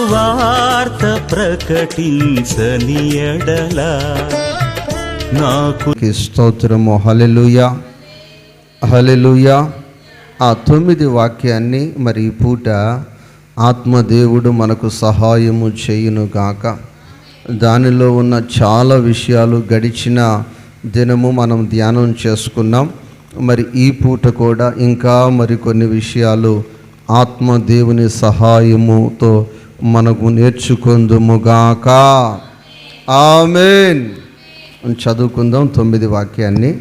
సువార్త ప్రకటించని ఎడల నాకు స్తోత్రము. హల్లెలూయా, హల్లెలూయా. ఆ 9 వాక్యాన్ని మరి ఈ పూట ఆత్మదేవుడు మనకు సహాయము చేయును గాక. దానిలో ఉన్న చాలా విషయాలు గడిచిన దినము మనం ధ్యానం చేసుకున్నాం. మరి ఈ పూట కూడా ఇంకా మరికొన్ని విషయాలు ఆత్మదేవుని సహాయముతో మనకు నేర్చుకుందుముగాక. ఆమేన్. చదువుకుందాం 9 వాక్యాన్ని.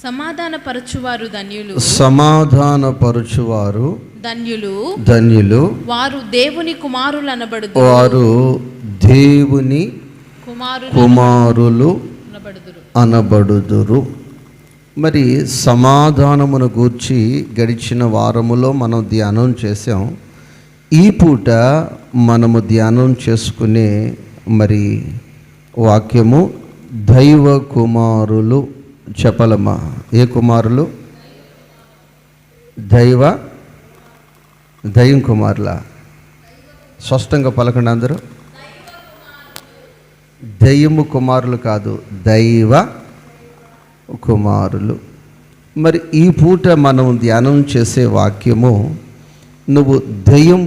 సమాధానపరచువారు ధన్యులు, సమాధానపరచువారు ధన్యులు, వారు దేవుని కుమారులు అనబడుదురు, వారు దేవుని కుమారులు అనబడుదురు. మరి సమాధానమును గూర్చి గడిచిన వారములో మనం ధ్యానం చేసాం. ఈ పూట మనము ధ్యానం చేసుకునే మరి వాక్యము దైవ కుమారులు. చెప్పలమ్మా, ఏ కుమారులు? దైవం కుమారులా? స్పష్టంగా పలకండి అందరూ. దయ్యము కుమారులు కాదు, దైవ కుమారులు. మరి ఈ పూట మనం ధ్యానం చేసే వాక్యము, నువ్వు దయ్యం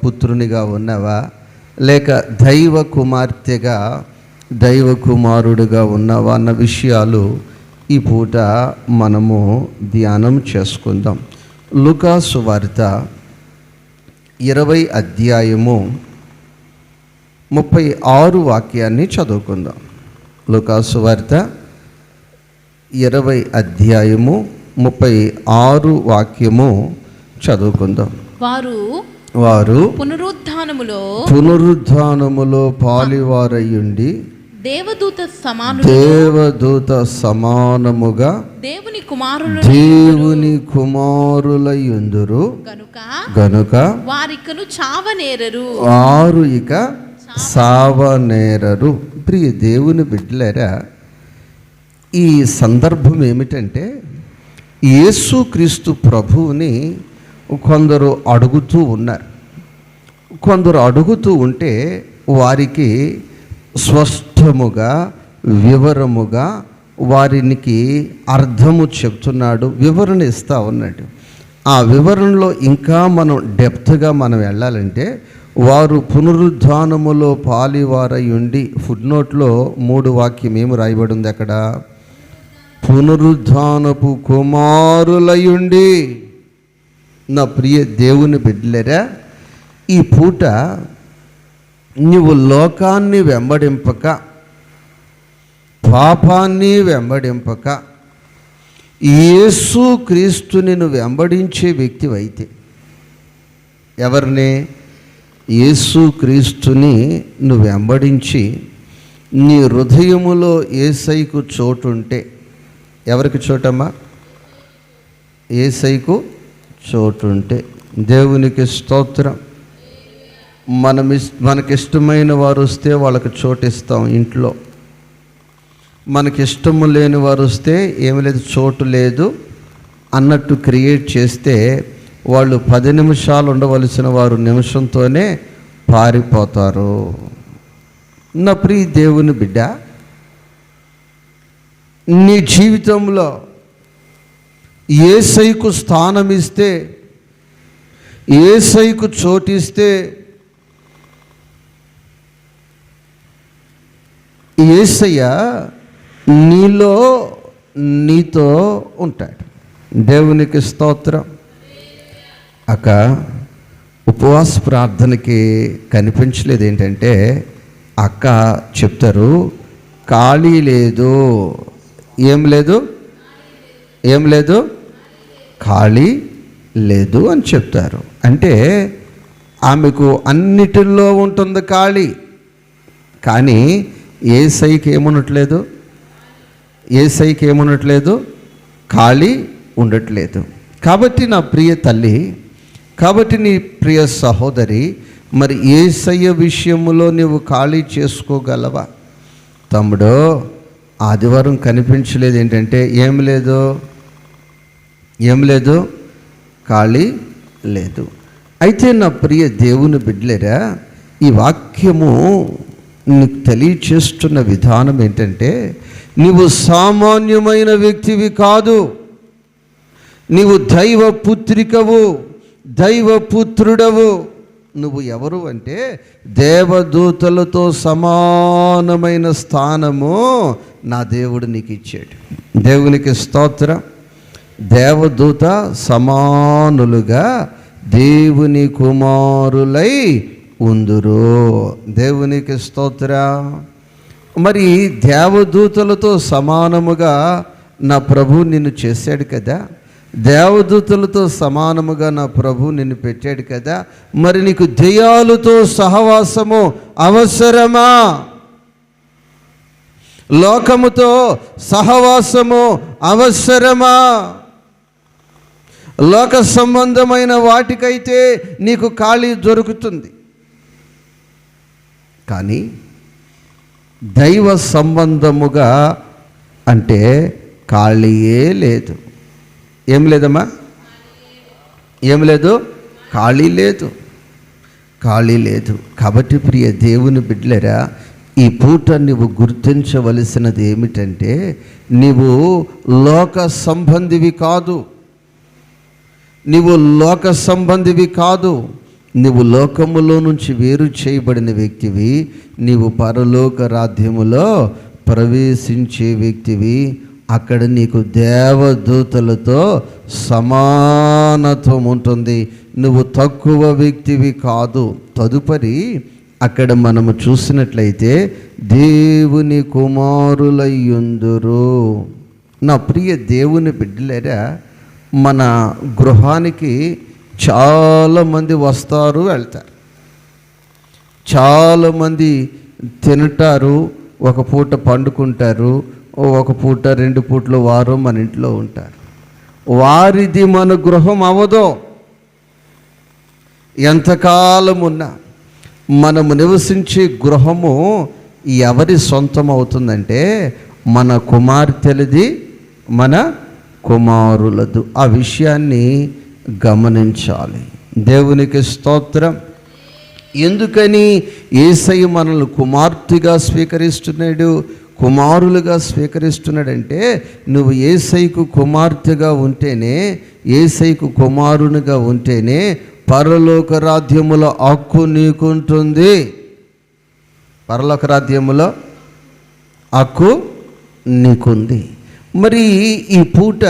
పుత్రునిగా ఉన్నావా, లేక దైవ కుమార్తెగా దైవ కుమారుడుగా ఉన్నావా అన్న విషయాలు ఈ పూట మనము ధ్యానం చేసుకుందాం. లూకాసు వార్త 20 అధ్యాయము 36 వాక్యాన్ని చదువుకుందాం. లూకాసు వార్త 20 అధ్యాయము 36 వాక్యము చదువుకుందాం. వారు పునరుద్ధానములో పాలివారయ్యుండి దేవదూత సమానముగా దేవుని కుమారులయ్యుందురు గనుక వారు ఇక సావనేరరు. ప్రియ దేవుని బిడ్డలారా, ఈ సందర్భం ఏమిటంటే, యేసుక్రీస్తు ప్రభువుని కొందరు అడుగుతూ ఉన్నారు. కొందరు అడుగుతూ ఉంటే వారికి స్పష్టముగా వివరముగా వారికి అర్థము చెప్తున్నాడు, వివరణ ఇస్తూ ఉన్నాడు. ఆ వివరణలో ఇంకా మనం డెప్త్గా మనం వెళ్ళాలంటే, వారు పునరుద్ధానములో పాలివారయుండి, ఫుట్నోట్లో 3 వాక్యం ఏమి రాయబడి ఉంది అక్కడ? పునరుద్ధానపు కుమారులయుండి. నా ప్రియ దేవుని బిడ్డలారా, ఈ పూట నీవు లోకాన్ని వెంబడింపక, పాపాన్ని వెంబడింపక, యేసు క్రీస్తుని నువ్వు వెంబడించే వ్యక్తివైతే, ఎవరిని? యేసు క్రీస్తుని నువ్వు వెంబడించి నీ హృదయములో యేసయ్యకు చోటుంటే, ఎవరికి చోటమ్మా? యేసయ్యకు చోటుంటే. దేవునికి స్తోత్రం. మనకిష్టమైన వారు వస్తే వాళ్ళకి చోటు ఇస్తాం ఇంట్లో. మనకిష్టము లేని వారు వస్తే ఏమి లేదు, చోటు లేదు అన్నట్టు క్రియేట్ చేస్తే వాళ్ళు 10 నిమిషాలు ఉండవలసిన వారు నిమిషంతోనే పారిపోతారు. నా ప్రియ దేవుని బిడ్డ, నీ జీవితంలో యేసయ్యకు స్థానం ఇస్తే, యేసయ్యకు చోటిస్తే, యేసయ్య నీతో ఉంటాడు. దేవునికి స్తోత్రం. అక్క ఉపవాస ప్రార్థనకి కనిపించలేదు. ఏంటంటే అక్క చెప్తారు, ఖాళీ లేదు. ఏం లేదు ఖాళీ లేదు అని చెప్తారు. అంటే ఆమెకు అన్నిటిలో ఉంటుంది ఖాళీ, కానీ యేసయ్యకి ఏముండట్లేదు, ఖాళీ ఉండట్లేదు. కాబట్టి నా ప్రియ తల్లి, కాబట్టి నీ ప్రియ సహోదరి, మరి యేసయ్య విషయంలో నువ్వు ఖాళీ చేసుకోగలవా? తమ్ముడు, ఆదివారం కనిపించలేదు. ఏంటంటే ఏం లేదు, ఖాళీ లేదు. అయితే నా ప్రియ దేవుని బిడ్డలేరా, ఈ వాక్యము నీకు తెలియచేస్తున్న విధానం ఏంటంటే, నీవు సామాన్యమైన వ్యక్తివి కాదు, నీవు దైవ పుత్రికవు, దైవ పుత్రుడవు. నువ్వు ఎవరు అంటే, దేవదూతలతో సమానమైన స్థానము నా దేవుడు నీకు ఇచ్చాడు. దేవునికి స్తోత్రం. దేవదూత సమానులుగా దేవుని కుమారులై ఉందురు. దేవునికి స్తోత్రం. మరి దేవదూతలతో సమానముగా నా ప్రభు నిన్ను చేశాడు కదా, దేవదూతలతో సమానముగా నా ప్రభు నిన్ను పెట్టాడు కదా, మరి నీకు దెయ్యాలతో సహవాసము అవసరమా? లోకముతో సహవాసము అవసరమా? లోక సంబంధమైన వాటికైతే నీకు ఖాళీ దొరుకుతుంది, కానీ దైవ సంబంధముగా అంటే ఖాళీయే లేదు. ఏం లేదమ్మా? ఏం లేదు? ఖాళీ లేదు, ఖాళీ లేదు. కాబట్టి ప్రియ దేవుని బిడ్డలరా, ఈ పూట నువ్వు గుర్తించవలసినది ఏమిటంటే, నీవు లోక సంబంధివి కాదు, నీవు లోక సంబంధివి కాదు, నీవు లోకములో నుంచి వేరు చేయబడిన వ్యక్తివి, నీవు పరలోక రాజ్యములో ప్రవేశించే వ్యక్తివి. అక్కడ నీకు దేవదూతలతో సమానత్వం ఉంటుంది, నువ్వు తక్కువ వ్యక్తివి కాదు. తదుపరి అక్కడ మనము చూసినట్లయితే దేవుని కుమారులయ్యుందురు. నా ప్రియ దేవుని బిడ్డలేరా, మన గృహానికి చాలామంది వస్తారు వెళ్తారు, చాలామంది తింటారు, ఒక పూట పండుకుంటారు, ఒక పూట 2 పూటలు వారు మన ఇంట్లో ఉంటారు. వారిది మన గృహం అవదో. ఎంతకాలం ఉన్నా మనము నివసించే గృహము ఎవరి సొంతం అవుతుందంటే, మన కుమార్తెలది, మన కుమారులదు. ఆ విషయాన్ని గమనించాలి. దేవునికి స్తోత్రం. ఎందుకని యేసయ్య మనల్ని కుమార్తెగా స్వీకరిస్తున్నాడు, కుమారులుగా స్వీకరిస్తున్నాడంటే, నువ్వు యేసయ్యకు కుమార్తెగా ఉంటేనే, యేసయ్యకు కుమారునిగా ఉంటేనే పరలోక రాజ్యములో హక్కు నీకుంటుంది. పరలోక రాజ్యములో హక్కు నీకుంది. మరి ఈ పూట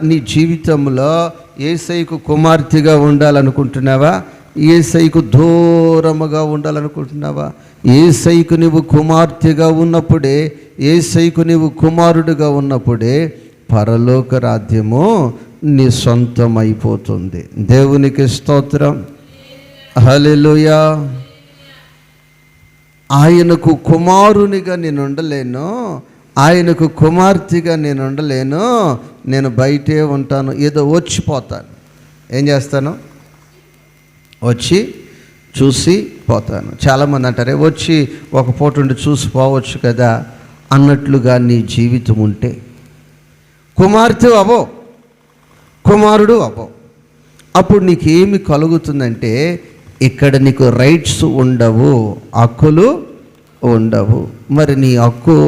నీ జీవితంలో యేసయ్యకు కుమార్తెగా ఉండాలనుకుంటున్నావా? యేసయ్యకు దూరముగా ఉండాలనుకుంటున్నావా? యేసయ్యకు నీవు కుమార్తెగా ఉన్నప్పుడే, యేసయ్యకు నీవు కుమారుడుగా ఉన్నప్పుడే పరలోక రాజ్యము నీ సొంతం అయిపోతుంది. దేవునికి స్తోత్రం. హల్లెలూయా. ఆయనకు కుమారునిగా నేను ఉండలేను, ఆయనకు కుమార్తెగా నేను ఉండలేను, నేను బయటే ఉంటాను, ఏదో వచ్చిపోతాను. ఏం చేస్తాను? వచ్చి చూసి పోతాను. చాలామంది అంటారే, వచ్చి ఒక పూట ఉండి చూసి పోవచ్చు కదా అన్నట్లుగా నీ జీవితం ఉంటే కుమార్తె అవో, కుమారుడు అవో. అప్పుడు నీకేమి కలుగుతుందంటే, ఇక్కడ నీకు రైట్స్ ఉండవు, హక్కులు ఉండవు. మరి నీ హక్కు,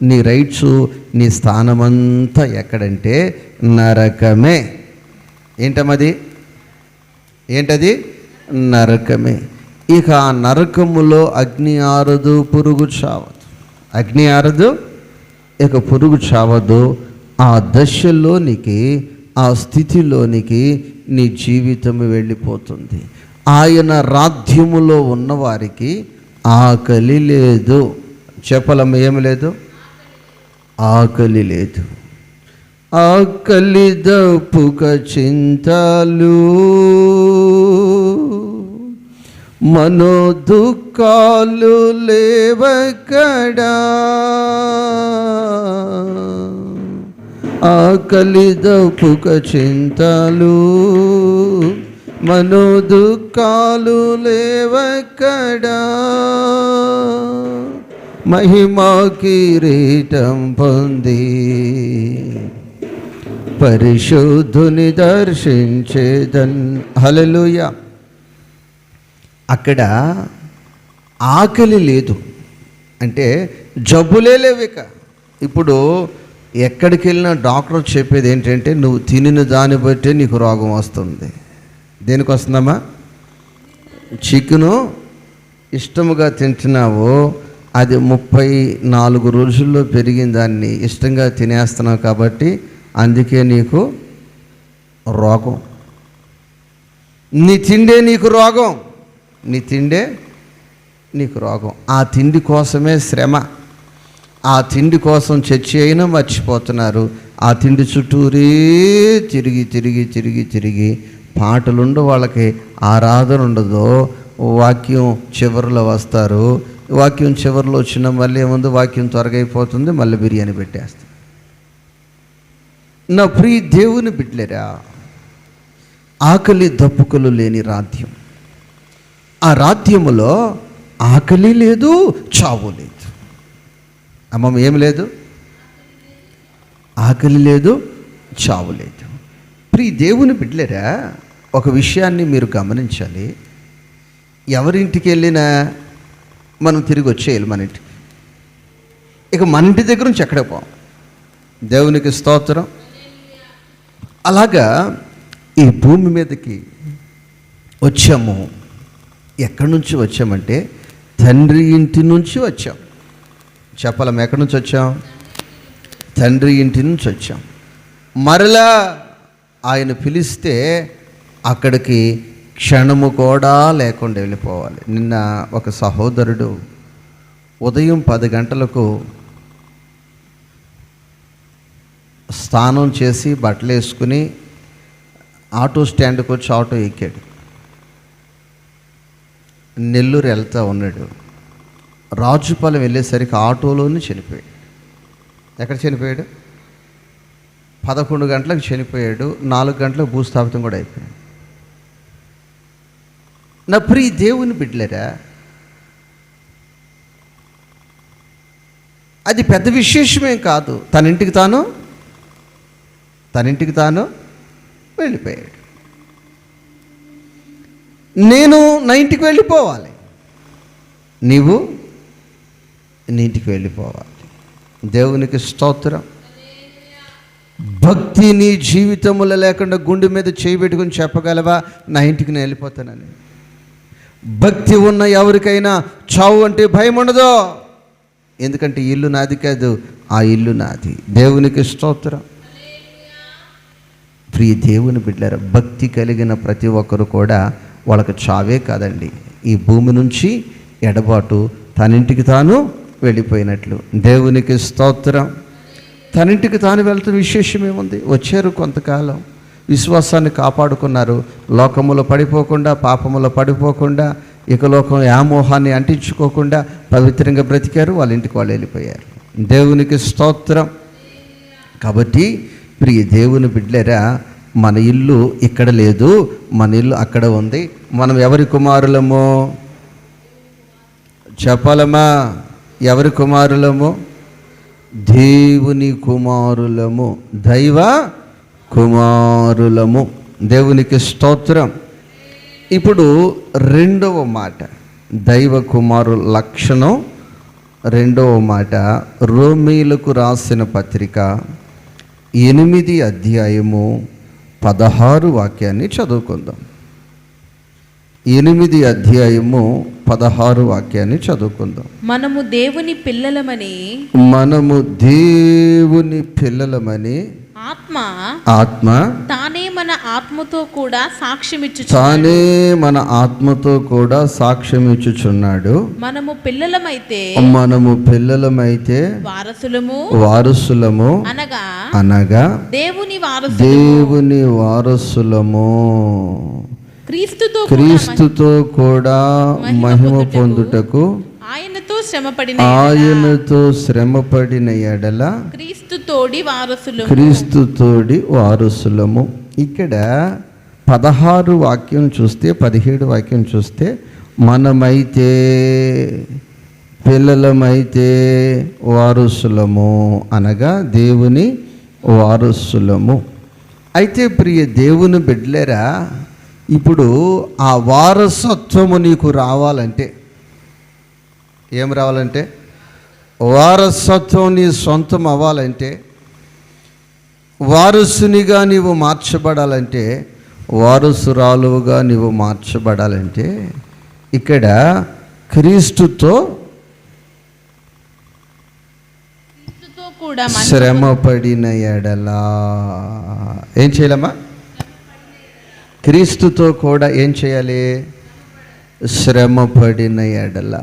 నీ రైట్స్, నీ స్థానమంతా ఎక్కడంటే నరకమే. ఏంటమ్మది? ఏంటది? నరకమే. ఇక ఆ నరకములో అగ్ని ఆరదు, పురుగు చావదు. అగ్ని ఆరదు, ఇక పురుగు చావదు. ఆ దశలోనికి, ఆ స్థితిలోనికి నీ జీవితం వెళ్ళిపోతుంది. ఆయన రాజ్యములో ఉన్నవారికి ఆకలి లేదు. చెప్పలమ్మ, ఏమి లేదు? ఆకలి లేదు. ఆకలి దప్పుక చింతలు, మనో దుఃఖాలు లేవకడా. ఆకలి దప్పుక చింతలు, మనో దుఃఖాలు లేవకడా. మహిమా కిరీటం పొంది పరిశుద్ధుని దర్శించేదన్. హల్లెలూయా. అక్కడ ఆకలి లేదు అంటే జబ్బులే లేవు. ఇక ఇప్పుడు ఎక్కడికి వెళ్ళినా డాక్టర్ చెప్పేది ఏంటంటే నువ్వు తినిన దాన్ని బట్టే నీకు రోగం వస్తుంది. దేనికి వస్తుందమ్మా? చికెను ఇష్టముగా తింటున్నావు, అది 34 రోజుల్లో పెరిగిన దాన్ని ఇష్టంగా తినేస్తున్నావు కాబట్టి అందుకే నీకు రోగం. నీ తిండే నీకు రోగం, నీ తిండే నీకు రోగం. ఆ తిండి కోసమే శ్రమ, ఆ తిండి కోసం చర్చి అయినా మర్చిపోతున్నారు. ఆ తిండి చుట్టూరే తిరిగి తిరిగి తిరిగి తిరిగి పాటలుండవు, వాళ్ళకి ఆరాధన ఉండదు. వాక్యం చివరిలో వస్తారు, వాక్యం చివరిలో వచ్చిన మళ్ళీ ఏముంది, వాక్యం త్వరగా అయిపోతుంది, మళ్ళీ బిర్యానీ పెట్టేస్తారు. నా ప్రియ దేవుని బిడ్డలేరా, ఆకలి దప్పుకలు లేని రాజ్యం. ఆ రాజ్యములో ఆకలి లేదు, చావు లేదు. అమ్మమ్మ ఏమి లేదు? ఆకలి లేదు, చావు లేదు. ప్రియ దేవుని బిడ్డలేరా, ఒక విషయాన్ని మీరు గమనించాలి. ఎవరింటికి వెళ్ళినా మనం తిరిగి వచ్చేయాలి మన ఇంటికి. ఇక మన ఇంటి దగ్గర నుంచి ఎక్కడ పోం. దేవునికి స్తోత్రం. అలాగా ఈ భూమి మీదకి వచ్చాము. ఎక్కడి నుంచి వచ్చామంటే తండ్రి ఇంటి నుంచి వచ్చాం. చెప్పలేము ఎక్కడి నుంచి వచ్చాం? తండ్రి ఇంటి నుంచి వచ్చాం. మరలా ఆయన పిలిస్తే అక్కడికి క్షణము కూడా లేకుండా వెళ్ళిపోవాలి. నిన్న ఒక సహోదరుడు ఉదయం 10 గంటలకు స్నానం చేసి బట్టలు వేసుకుని ఆటో స్టాండ్కి వచ్చి ఆటో ఎక్కాడు. నెల్లూరు వెళ్తూ ఉన్నాడు. రాజుపాలెం వెళ్ళేసరికి ఆటోలోనే చనిపోయాడు. ఎక్కడ చనిపోయాడు? 11 గంటలకు చనిపోయాడు. 4 గంటలకు భూస్థాపితం కూడా అయిపోయాడు. నా ప్రియ దేవుని బిడ్డలేరా, అది పెద్ద విశేషమేం కాదు. తన ఇంటికి తాను వెళ్ళిపోయాడు. నేను నా ఇంటికి వెళ్ళిపోవాలి, నీవు నీ ఇంటికి వెళ్ళిపోవాలి. దేవునికి స్తోత్రం. భక్తి నీ జీవితంలో లేకుండా గుండె మీద చేయి పెట్టుకుని చెప్పగలవా నా ఇంటికి నేను వెళ్ళిపోతానని? భక్తి ఉన్న ఎవరికైనా చావు అంటే భయం ఉండదు. ఎందుకంటే ఇల్లు నాది కాదు, ఆ ఇల్లు నాది. దేవునికి స్తోత్రం. ప్రియ దేవుని బిడ్డలారా, భక్తి కలిగిన ప్రతి ఒక్కరు కూడా వాళ్ళకి చావే కాదండి, ఈ భూమి నుంచి ఎడబాటు తనింటికి తాను వెళ్ళిపోయినట్లు. దేవునికి స్తోత్రం. తనింటికి తాను వెళ్తున్న విశేషం ఏముంది? వచ్చారు, కొంతకాలం విశ్వాసాన్ని కాపాడుకున్నారు, లోకములో పడిపోకుండా, పాపములో పడిపోకుండా, ఇక లోకం వ్యామోహాన్ని అంటించుకోకుండా పవిత్రంగా బ్రతికారు. వాళ్ళ ఇంటికి వాళ్ళు వెళ్ళిపోయారు. దేవునికి స్తోత్రం. కాబట్టి ప్రియ దేవుని బిడ్డలేరా, మన ఇల్లు ఇక్కడ లేదు, మన ఇల్లు అక్కడ ఉంది. మనం ఎవరి కుమారులమో చెప్పాలమ్మా? ఎవరి కుమారులము? దేవుని కుమారులము, దైవ కుమారులము. దేవునికి స్తోత్రం. ఇప్పుడు రెండవ మాట, దైవ కుమారుల లక్షణం. రెండవ మాట, రోమీయులకు రాసిన పత్రిక 8 అధ్యాయము 16 వాక్యాన్ని చదువుకుందాం. 8 అధ్యాయము 16 వాక్యాన్ని చదువుకుందాం. మనము దేవుని పిల్లలమని ఆత్మ తానే మన ఆత్మతో కూడా సాక్ష్యమిచ్చుచున్నాడు. మనము పిల్లలమైతే వారసులము అనగా దేవుని వారసులము, క్రీస్తుతో కూడా మహిమ పొందుటకు ఆయనతో శ్రమపడిన ఎడల క్రీస్తు తోడి వారసులము. ఇక్కడ 16 వాక్యం చూస్తే, 17 వాక్యం చూస్తే, మనమైతే పిల్లలమైతే వారసులము అనగా దేవుని వారసులము. అయితే ప్రియ దేవుని బిడ్డలేరా, ఇప్పుడు ఆ వారసత్వము నీకు రావాలంటే ఏం రావాలంటే, వారసత్వం నీ సొంతం అవ్వాలంటే, వారసునిగా నీవు మార్చబడాలంటే, వారసురాలుగా నీవు మార్చబడాలంటే, ఇక్కడ క్రీస్తుతో కూడా శ్రమ పడిన ఎడలా ఏం చేయాలమ్మా? క్రీస్తుతో కూడా ఏం చేయాలి? శ్రమ పడిన ఎడల.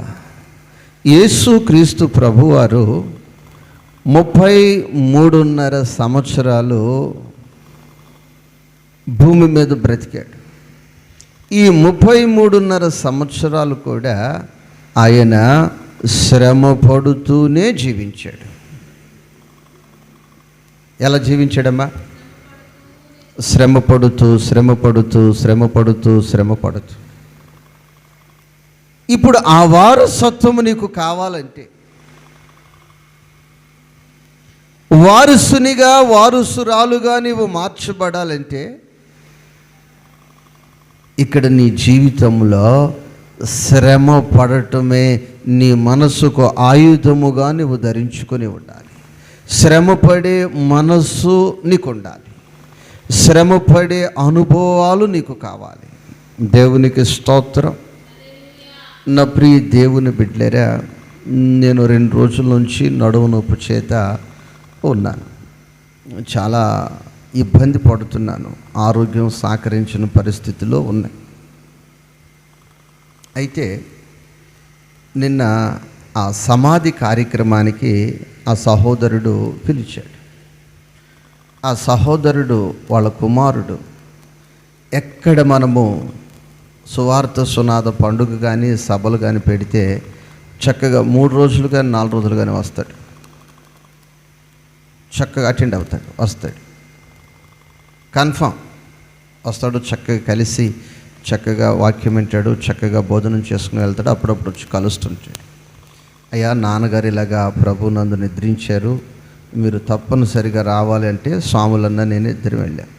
యేసు క్రీస్తు ప్రభువారు 33.5 సంవత్సరాలు భూమి మీద బ్రతికాడు. ఈ 33.5 సంవత్సరాలు కూడా ఆయన శ్రమ పడుతూనే జీవించాడు. ఎలా జీవించాడమ్మా? శ్రమ పడుతూ శ్రమ పడుతూ శ్రమ పడుతూ శ్రమ పడుతూ. ఇప్పుడు ఆ వారసత్వము నీకు కావాలంటే, వారసునిగా వారసురాలుగా నీవు మార్చబడాలంటే, ఇక్కడ నీ జీవితంలో శ్రమ పడటమే నీ మనసుకు ఆయుధముగా నువ్వు ధరించుకొని ఉండాలి. శ్రమపడే మనస్సు నీకు ఉండాలి. శ్రమపడే అనుభవాలు నీకు కావాలి. దేవునికి స్తోత్రం. నా ప్రియ దేవుని బిడ్డలారా, నేను 2 రోజుల నుంచి నడుము నొప్పి చేత ఉన్నాను. చాలా ఇబ్బంది పడుతున్నాను. ఆరోగ్యం సహకరించిన పరిస్థితిలో ఉన్నాయి. అయితే నిన్న ఆ సమాధి కార్యక్రమానికి ఆ సహోదరుడు పిలిచాడు. ఆ సహోదరుడు వాళ్ళ కుమారుడు ఎక్కడ మనము సువార్త సునాద పండుగ కానీ సభలు కానీ పెడితే చక్కగా 3 రోజులు కానీ 4 రోజులు కానీ వస్తాడు. చక్కగా అటెండ్ అవుతాడు, వస్తాడు, కన్ఫామ్ వస్తాడు. చక్కగా కలిసి చక్కగా వాక్యం వింటాడు, చక్కగా భోజనం చేసుకుని వెళ్తాడు. అప్పుడప్పుడు వచ్చి కలుస్తుంటాడు. అయ్యా, నాన్నగారు ఇలాగా ప్రభు నందు నిద్రించారు, మీరు తప్పనిసరిగా రావాలి అంటే స్వాములన్నా నేను ఇద్దరు వెళ్ళాను.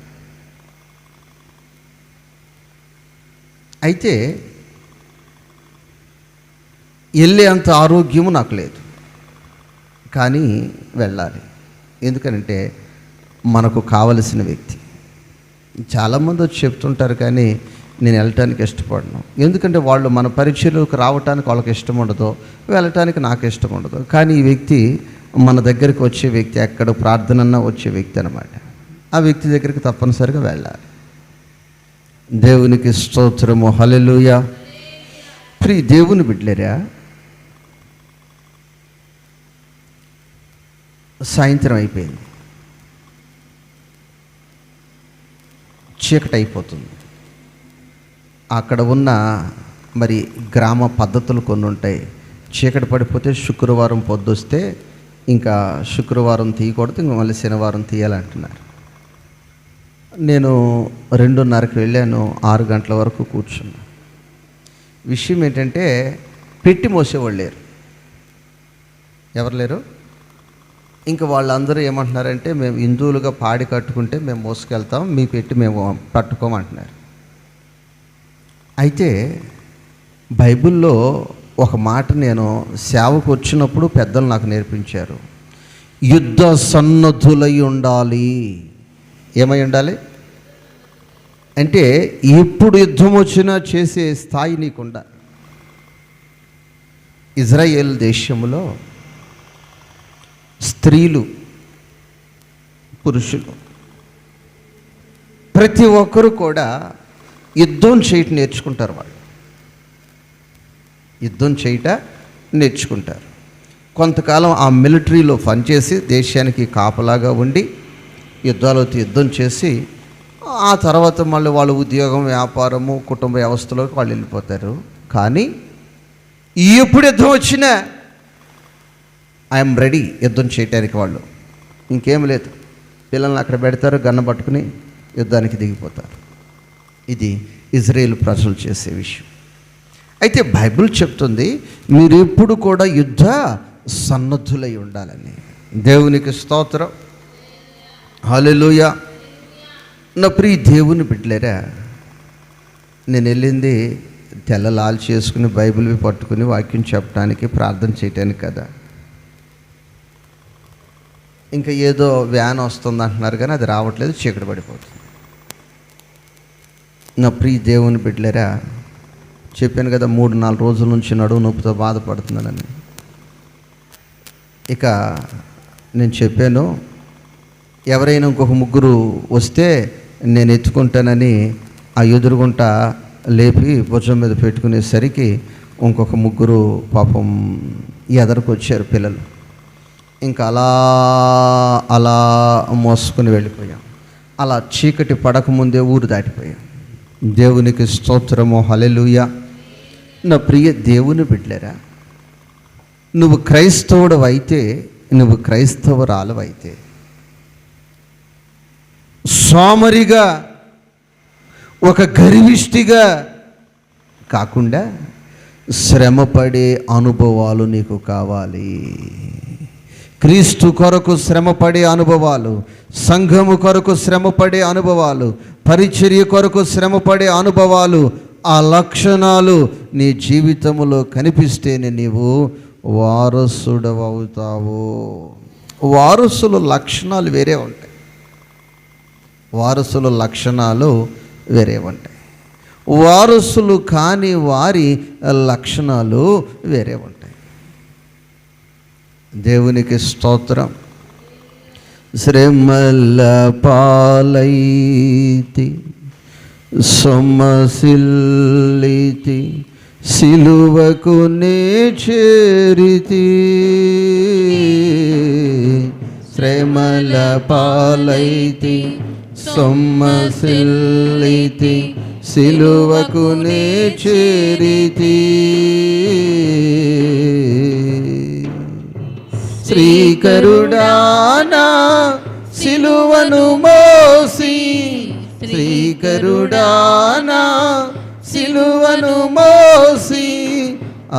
అయితే వెళ్ళే అంత ఆరోగ్యము నాకు లేదు, కానీ వెళ్ళాలి. ఎందుకనంటే మనకు కావలసిన వ్యక్తి. చాలామంది వచ్చి చెప్తుంటారు, కానీ నేను వెళ్ళటానికి ఇష్టపడను. ఎందుకంటే వాళ్ళు మన పరిచయలోకి రావటానికి వాళ్ళకి ఇష్టం ఉండదు, వెళ్ళటానికి నాకు ఇష్టం ఉండదు. కానీ ఈ వ్యక్తి మన దగ్గరికి వచ్చే వ్యక్తి, ఎక్కడ ప్రార్థనన్నా వచ్చే వ్యక్తి అన్నమాట. ఆ వ్యక్తి దగ్గరికి తప్పనిసరిగా వెళ్ళాలి. దేవునికి స్తోత్రము, హల్లెలూయా. ప్రియ దేవుని బిడ్డలారా, సాయంత్రం అయిపోయింది, చీకటి అయిపోతుంది. అక్కడ ఉన్న మరి గ్రామ పద్ధతులు కొన్ని ఉంటాయి. చీకటి పడిపోతే శుక్రవారం పొద్దుస్తే ఇంకా శుక్రవారం తీయకూడదు, ఇంకా మళ్ళీ శనివారం తీయాలంటున్నారు. నేను 2:30కి వెళ్ళాను, 6 గంటల వరకు కూర్చున్నా. విషయం ఏంటంటే పెట్టి మోసేవాళ్ళు లేరు. ఎవరు లేరు? ఇంకా వాళ్ళందరూ ఏమంటున్నారంటే, మేము హిందువులుగా పాడి కట్టుకుంటే మేము మోసుకెళ్తాం, మీ పెట్టి మేము పట్టుకోమంటున్నారు. అయితే బైబిల్లో ఒక మాట నేను సేవకు వచ్చినప్పుడు పెద్దలు నాకు నేర్పించారు. యుద్ధ సన్నద్ధులై ఉండాలి. ఏమై ఉండాలి అంటే, ఎప్పుడు యుద్ధం వచ్చినా చేసే స్థాయి నీకుండా. ఇజ్రాయేల్ దేశంలో స్త్రీలు, పురుషులు ప్రతి ఒక్కరు కూడా యుద్ధం చేయటం నేర్చుకుంటారు. వాళ్ళు యుద్ధం చేయట నేర్చుకుంటారు. కొంతకాలం ఆ మిలిటరీలో పనిచేసి దేశానికి కాపలాగా ఉండి యుద్ధం చేసి ఆ తర్వాత మళ్ళీ వాళ్ళ ఉద్యోగం, వ్యాపారము, కుటుంబ వ్యవస్థలోకి వాళ్ళు వెళ్ళిపోతారు. కానీ ఎప్పుడు యుద్ధం వచ్చినా ఐఎమ్ రెడీ యుద్ధం చేయటానికి. వాళ్ళు ఇంకేం లేదు, పిల్లల్ని అక్కడ పెడతారు, గన్న పట్టుకుని యుద్ధానికి దిగిపోతారు. ఇది ఇజ్రాయేల్ ప్రజలు చేసే విషయం. అయితే బైబిల్ చెప్తుంది, మీరు ఎప్పుడు కూడా యుద్ధ సన్నద్ధులై ఉండాలని. దేవునికి స్తోత్రం, హల్లెలూయా. నా ప్రియ దేవుని బిడ్డలారా, నేను వెళ్ళింది తెల్ల లాల్ చేసుకుని బైబిల్ పట్టుకుని వాక్యం చెప్పడానికి, ప్రార్థన చేయటానికి కదా. ఇంకా ఏదో వ్యాన్ వస్తుంది అంటున్నారు కానీ అది రావట్లేదు, చీకటి పడిపోతుంది. నా ప్రియ దేవుని బిడ్డలారా, చెప్పాను కదా 3-4 రోజుల నుంచి నడుము నొప్పితో బాధపడుతున్నానని. ఇక నేను చెప్పాను, ఎవరైనా ఇంకొక 3 వస్తే నేను ఎత్తుకుంటానని ఆ ఎదురుగుంట లేపి భుజం మీద పెట్టుకునేసరికి ఇంకొక 3 పాపం ఎదరికి వచ్చారు పిల్లలు. ఇంకా అలా అలా మోసుకుని వెళ్ళిపోయాం. అలా చీకటి పడకముందే ఊరు దాటిపోయాం. దేవునికి స్తోత్రము, హల్లెలూయా. నా ప్రియ దేవుని బిడ్డలారా, నువ్వు క్రైస్తవుడు అయితే, నువ్వు క్రైస్తవురాలవైతే సోమరిగా, ఒక గర్విష్టిగా కాకుండా శ్రమపడే అనుభవాలు నీకు కావాలి. క్రీస్తు కొరకు శ్రమపడే అనుభవాలు, సంఘము కొరకు శ్రమపడే అనుభవాలు, పరిచర్య కొరకు శ్రమపడే అనుభవాలు, ఆ లక్షణాలు నీ జీవితంలో కనిపిస్తేనే నీవు వారసుడవుతావు. వారసుల లక్షణాలు వేరే ఉంటాయి. వారసుల లక్షణాలు వేరే ఉంటాయి. వారసులు కాని వారి లక్షణాలు వేరే ఉంటాయి. దేవునికి స్తోత్రం. శ్రమల పాలైతి సొమ్మసిల్లితి, సిలువకు నే చేరితి. శ్రమల పాలైతి సొమ్మసిల్లితి, సిలువకు నే చేరితి. శ్రీకరుడానా సిలువను మోసి, శ్రీకరుడానా సిలువను మోసి,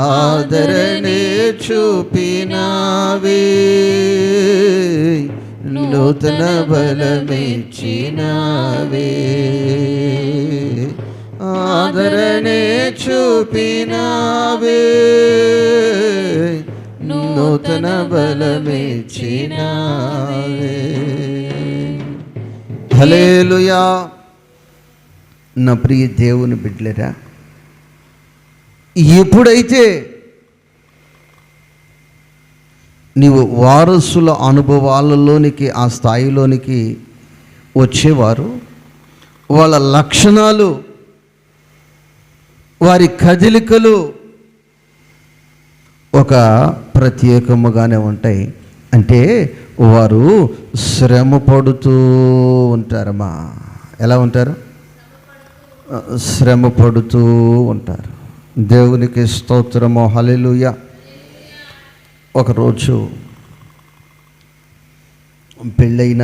ఆదరణే చూపినావే, నూతన బలమిచ్చినావే, ఆదరణే చూపినావే, నూతన బలమిచ్చినావే. హల్లెలూయా. నా ప్రియ దేవుని బిడ్డలారా, ఎప్పుడైతే నీవు వారసుల అనుభవాలలోనికి, ఆ స్థాయిలోనికి వచ్చేవారు, వాళ్ళ లక్షణాలు, వారి కదలికలు ఒక ప్రత్యేకముగానే ఉంటాయి. అంటే వారు శ్రమ పడుతూ ఉంటారమ్మా. ఎలా ఉంటారు? శ్రమ పడుతూ ఉంటారు. దేవునికి స్తోత్రము, హల్లెలూయా. ఒకరోజు పెళ్ళైన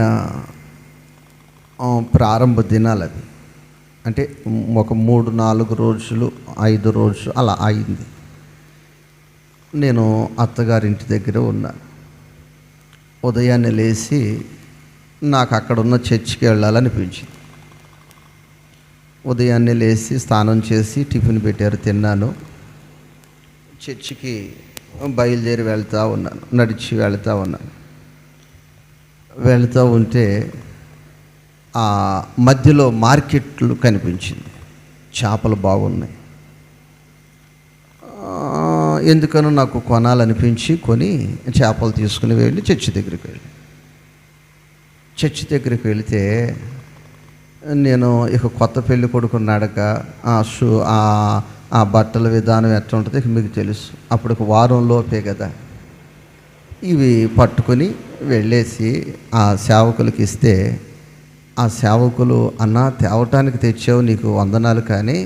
ప్రారంభ దినాలు అవి. అంటే ఒక 3-4 రోజులు, 5 రోజులు అలా అయింది. నేను అత్తగారింటి దగ్గర ఉన్నాను. ఉదయాన్నే లేచి నాకు అక్కడ ఉన్న చర్చికి వెళ్ళాలనిపించింది. ఉదయాన్నే లేచి స్నానం చేసి టిఫిన్ పెట్టారు, తిన్నాను. చర్చికి బయలుదేరి వెళ్తూ ఉన్నాను, నడిచి వెళ్తూ ఉన్నాను. వెళ్తూ ఉంటే ఆ మధ్యలో మార్కెట్లు కనిపించింది. చేపలు బాగున్నాయి. ఎందుకనో నాకు కొనాలనిపించి కొని చేపలు తీసుకుని వెళ్ళి చర్చి దగ్గరికి వెళితే నేను ఇక కొత్త పెళ్ళి కొడుకు నడక, ఆ బట్టల విధానం ఎట్లా ఉంటుందో ఇక మీకు తెలుసు. అప్పుడు ఒక వారం లోపే కదా. ఇవి పట్టుకొని వెళ్ళేసి ఆ సేవకులకి ఇస్తే, ఆ సేవకులు, అన్న తేవటానికి తెచ్చావు, నీకు వందనాలు, కానీ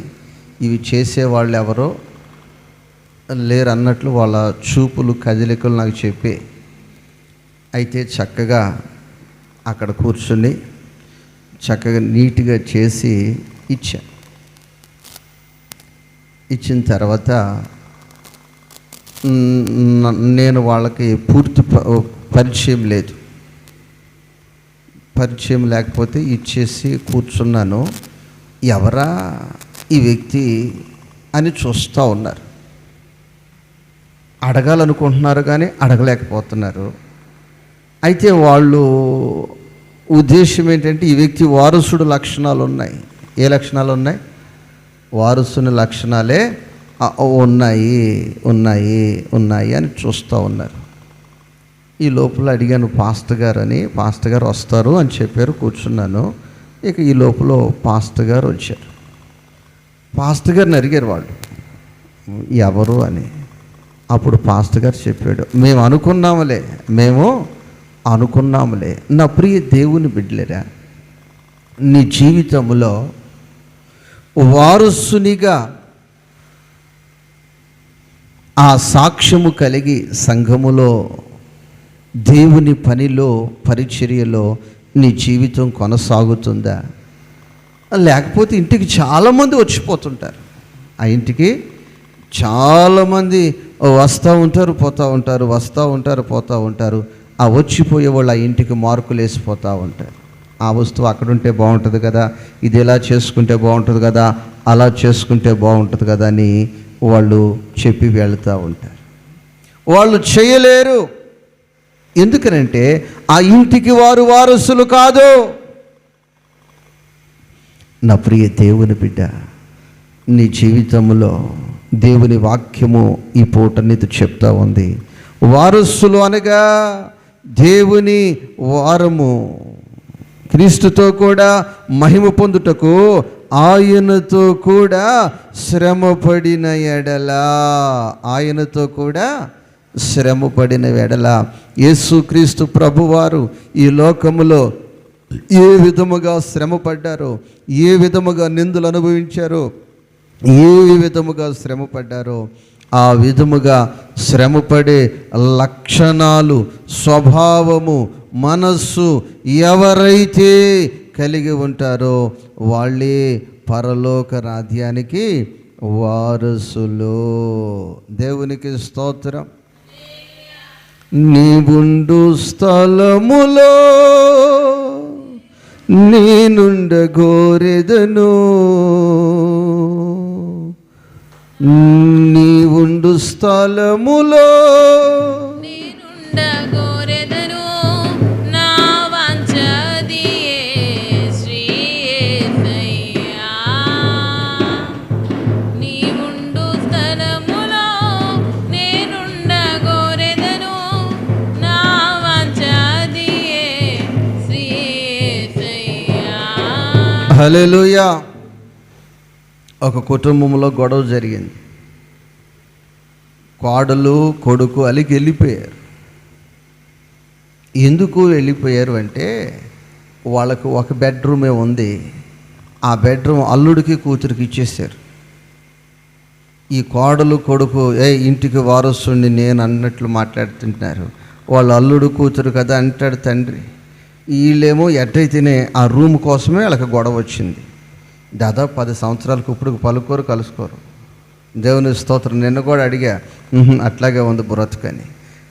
ఇవి చేసేవాళ్ళు ఎవరో లేరు అన్నట్లు వాళ్ళ చూపులు, కదలికలు నాకు చెప్పి, అయితే చక్కగా అక్కడ కూర్చుని చక్కగా నీట్గా చేసి ఇచ్చిన తర్వాత నేను వాళ్ళకి పూర్తి పరిచయం లేదు. పరిచయం లేకపోతే ఇచ్చేసి కూర్చున్నాను. ఎవరా ఈ వ్యక్తి అని చూస్తూ ఉన్నారు. అడగాలనుకుంటున్నారు కానీ అడగలేకపోతున్నారు. అయితే వాళ్ళు ఉద్దేశం ఏంటంటే ఈ వ్యక్తి వారసుడు లక్షణాలు ఉన్నాయి. ఏ లక్షణాలు ఉన్నాయి? వారసుని లక్షణాలే ఉన్నాయి ఉన్నాయి ఉన్నాయి అని చూస్తూ ఉన్నారు. ఈ లోపల అడిగాను పాస్టర్ గారు అని. పాస్టర్ గారు వస్తారు అని చెప్పారు. కూర్చున్నాను. ఇక ఈ లోపల పాస్టర్ గారు వచ్చారు. పాస్టర్ గారిని అడిగారు వాళ్ళు ఎవరు అని. అప్పుడు పాస్టర్ గారు చెప్పాడు, మేము అనుకున్నాములే నా ప్రియ దేవుని బిడ్డలేరా, నీ జీవితంలో వారసునిగా ఆ సాక్ష్యము కలిగి సంఘములో దేవుని పనిలో పరిచర్యలో నీ జీవితం కొనసాగుతుందా? లేకపోతే ఇంటికి చాలామంది వచ్చిపోతుంటారు. ఆ ఇంటికి చాలామంది వస్తూ ఉంటారు, పోతూ ఉంటారు, వస్తూ ఉంటారు, పోతూ ఉంటారు. ఆ వచ్చిపోయే వాళ్ళు ఆ ఇంటికి మార్కులు వేసిపోతూ ఉంటారు. ఆ వస్తువు అక్కడ ఉంటే బాగుంటుంది కదా, ఇది ఎలా చేసుకుంటే బాగుంటుంది కదా, అలా చేసుకుంటే బాగుంటుంది కదా అని వాళ్ళు చెప్పి వెళ్తూ ఉంటారు. వాళ్ళు చేయలేరు. ఎందుకనంటే ఆ ఇంటికి వారు వారసులు కాదు. నా ప్రియ దేవుని బిడ్డ, నీ జీవితంలో దేవుని వాక్యము ఈ పూట నీతో చెప్తా ఉంది. వారసులు అనగా దేవుని వారము, క్రీస్తుతో కూడా మహిమ పొందుటకు ఆయనతో కూడా శ్రమపడిన ఎడల యేసుక్రీస్తు ప్రభువారు ఈ లోకములో ఏ విధముగా శ్రమపడ్డారో, ఏ విధముగా నిందలు అనుభవించారో, ఏ విధముగా శ్రమపడ్డారో ఆ విధముగా శ్రమపడే లక్షణాలు, స్వభావము, మనస్సు ఎవరైతే కలిగి ఉంటారో వాళ్ళే పరలోక రాజ్యానికి వారసులు. దేవునికి స్తోత్రం. నీవుండు స్థలములో నేనుండగోరెదను, నీవుండు స్థలములో నేనుండగోరెదను, నా వాంఛదియే శ్రీ యేసయ్యా. నీవుండు స్థలములో నేనుండగోరెదను, నా వాంఛదియే శ్రీ యేసయ్యా. హల్లెలూయా. ఒక కుటుంబంలో గొడవ జరిగింది. కోడలు కొడుకు అలిగి వెళ్ళిపోయారు. ఎందుకు వెళ్ళిపోయారు అంటే వాళ్ళకు ఒక బెడ్రూమే ఉంది. ఆ బెడ్రూమ్ అల్లుడికి కూతురికి ఇచ్చేసారు. ఈ కోడలు కొడుకు ఇంటికి వారసుని నేను అన్నట్లు మాట్లాడుతుంటున్నారు. వాళ్ళు అల్లుడు కూతురు కదా అంటాడు తండ్రి. వీళ్ళేమో ఎట్టయితేనే ఆ రూమ్ కోసమే వాళ్ళకి గొడవ వచ్చింది. దాదాపు 10 సంవత్సరాలకు ఇప్పుడు పలుకోరు కలుసుకోరు. దేవుని స్తోత్రం. నిన్న కూడా అడిగా, అట్లాగే ఉంది బ్రతుకని.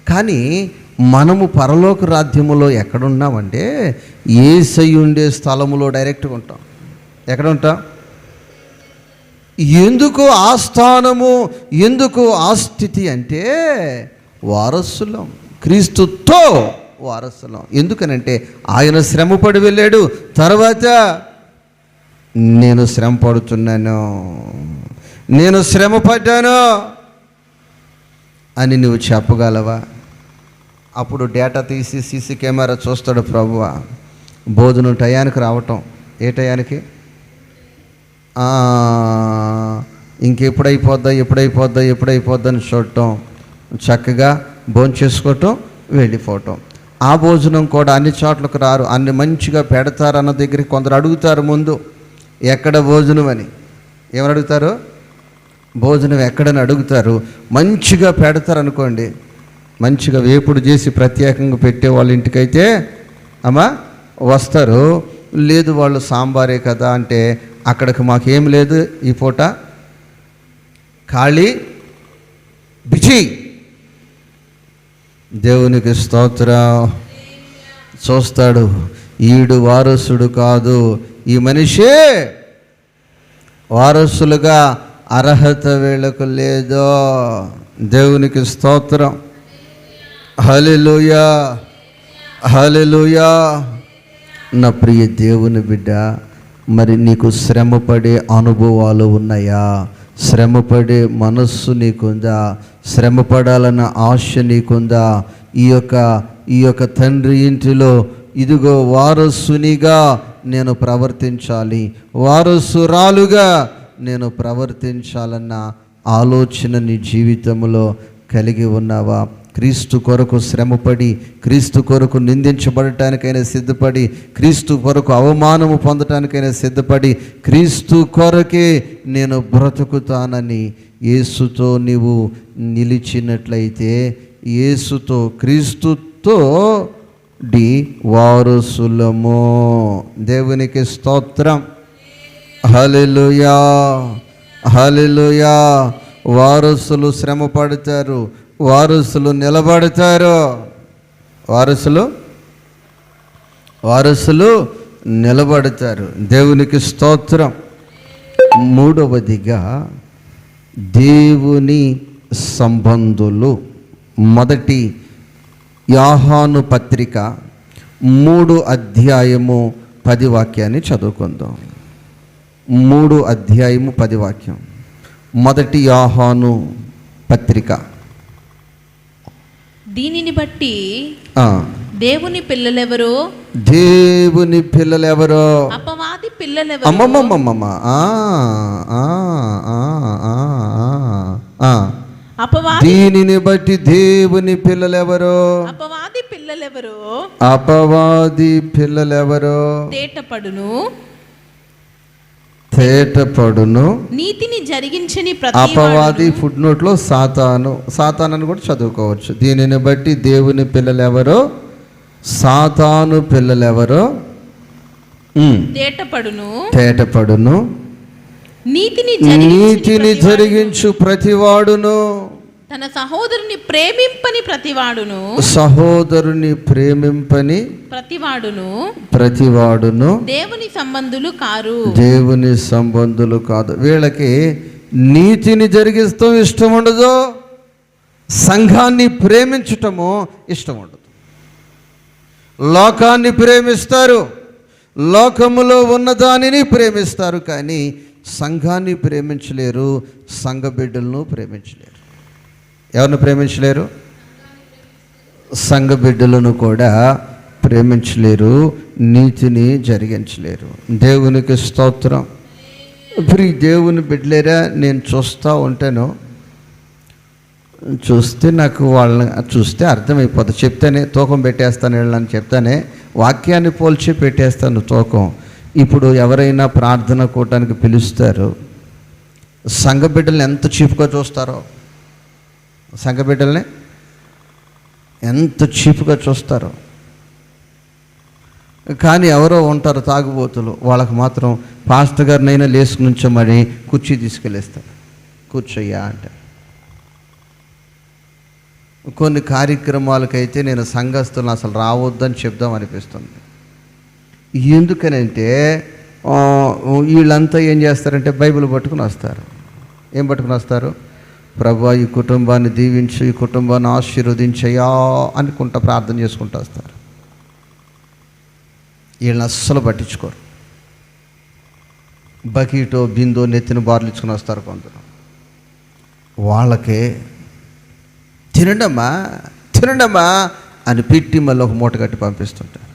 కానీ మనము పరలోక రాజ్యములో ఎక్కడున్నామంటే యేసయ్య ఉండే స్థలములో డైరెక్ట్గా ఉంటాం. ఎక్కడ ఉంటాం? ఎందుకు ఆ స్థానము, ఎందుకు ఆ స్థితి అంటే వారసులం, క్రీస్తుతో వారసులం. ఎందుకనంటే ఆయన శ్రమపడి వెళ్ళాడు. తర్వాత నేను శ్రమ పడుతున్నాను, నేను శ్రమ పడ్డాను అని నువ్వు చెప్పగలవా? అప్పుడు డేటా తీసి సీసీ కెమెరా చూస్తాడు ప్రభువా. భోజనం టయానికి రావటం. ఏ టయానికి? ఎప్పుడైపోద్దని చూడటం, చక్కగా భోంచేసుకోవటం, వెళ్ళిపోవటం. ఆ భోజనం కూడా అన్ని చోట్లకు రారు. అన్ని మంచిగా పెడతారు అన్న దగ్గరికి కొందరు అడుగుతారు ముందు, ఎక్కడ భోజనం అని. ఏమని అడుగుతారు? భోజనం ఎక్కడని అడుగుతారు. మంచిగా పెడతారు అనుకోండి, మంచిగా వేపుడు చేసి ప్రత్యేకంగా పెట్టే వాళ్ళ ఇంటికైతే అమ్మా వస్తారు. లేదు వాళ్ళు సాంబారే కదా అంటే అక్కడికి మాకేం లేదు, ఈ పూట ఖాళీ బిజీ. దేవునికి స్తోత్రం. చూస్తాడు, ఈడు వారసుడు కాదు, ఈ మనిషే వారసులుగా అర్హత వీళ్ళకు లేదో. దేవునికి స్తోత్రం. హల్లెలూయా, హల్లెలూయా. నా ప్రియ దేవుని బిడ్డ, మరి నీకు శ్రమపడే అనుభవాలు ఉన్నాయా? శ్రమపడే మనస్సు నీకుందా? శ్రమపడాలన్న ఆశ నీకుందా? ఈ యొక్క తండ్రి ఇంటిలో ఇదిగో వారసునిగా నేను ప్రవర్తించాలి, వారసురాలుగా నేను ప్రవర్తించాలన్న ఆలోచన నీ జీవితంలో కలిగి ఉన్నావా? క్రీస్తు కొరకు శ్రమపడి, క్రీస్తు కొరకు నిందించబడటానికైనా సిద్ధపడి, క్రీస్తు కొరకు అవమానము పొందటానికైనా సిద్ధపడి, క్రీస్తు కొరకే నేను బ్రతుకుతానని యేసుతో నీవు నిలిచినట్లయితే, యేసుతో క్రీస్తుతో వారసులము. దేవునికి స్తోత్రం. హల్లెలూయా, హల్లెలూయా. వారసులు శ్రమ పడతారు, వారసులు నిలబడతారు. వారసులు నిలబడతారు. దేవునికి స్తోత్రం. మూడవదిగా దేవుని సంబంధులు. మొదటి యోహాను పత్రిక 3:10 చదువుకుందాం. 3:10. మొదటి యోహాను పత్రిక. దీనిని బట్టి దేవుని పిల్లలెవరో, దేవుని పిల్లలెవరో, అపవాది పిల్లలెవరో. అమ్మమ్మమ్మమ్మ. దీనిని బట్టి దేవుని పిల్లలెవరో, అపవాది పిల్లలెవరో, అపవాది పిల్లలెవరో తేటపడును, నీతిని జరిగించని ప్రతి అపవాది ఫుడ్ నోట్లో సాతాను అని కూడా చదువుకోవచ్చు. దీనిని బట్టి దేవుని పిల్లలెవరో, సాతాను పిల్లలెవరో తేటపడును, నీతిని జరిగించు ప్రతివాడును, తన సహోదరుని ప్రేమింపని ప్రతివాడును దేవుని సంబంధులు కాదు. వీళ్ళకి నీతిని జరిగిస్తూ ఇష్టం ఉండదు, సంఘాన్ని ప్రేమించటము ఇష్టం ఉండదు. లోకాన్ని ప్రేమిస్తారు, లోకములో ఉన్నదానిని ప్రేమిస్తారు, కానీ సంఘాన్ని ప్రేమించలేరు, సంఘ బిడ్డలను ప్రేమించలేరు. ఎవరిని ప్రేమించలేరు? సంఘ బిడ్డలను కూడా ప్రేమించలేరు, నీతిని జరిగించలేరు. దేవునికి స్తోత్రం. ఇప్పుడు ఈ దేవుని బిడ్డలేరా, నేను చూస్తే నాకు వాళ్ళని చూస్తే అర్థమైపోతుంది. చెప్తానే తూకం పెట్టేస్తాను వీళ్ళని, చెప్తానే వాక్యాన్ని పోల్చి పెట్టేస్తాను తూకం. ఇప్పుడు ఎవరైనా ప్రార్థన కూటానికి పిలుస్తారు, సంఘ బిడ్డల్ని ఎంత చీప్గా చూస్తారో, సంఘ బిడ్డల్ని ఎంత చీప్గా చూస్తారో. కానీ ఎవరో ఉంటారు తాగుబోతులు, వాళ్ళకు మాత్రం పాస్టర్ గారినైనా లేసుకు నుంచోమని కుర్చీ తీసుకెళ్ళేస్తారు. కూర్చోయ్యా అంటే. కొన్ని కార్యక్రమాలకైతే నేను సంఘస్థులను అసలు రావద్దని చెప్దాం అనిపిస్తుంది. ఎందుకనంటే వీళ్ళంతా ఏం చేస్తారంటే బైబిల్ పట్టుకుని వస్తారు. ఏం పట్టుకుని వస్తారు? ప్రభువా ఈ కుటుంబాన్ని దీవించు, ఈ కుటుంబాన్ని ఆశీర్వదించయ్యా అనుకుంటా ప్రార్థన చేసుకుంటూ వస్తారు. వీళ్ళని అస్సలు పట్టించుకోరు. బకీటో బిందో నెత్తిన బార్లు ఇచ్చుకుని వస్తారు కొందరు. వాళ్ళకే తినండమ్మా అని పెట్టి మళ్ళీ ఒక మూట కట్టి పంపిస్తుంటారు.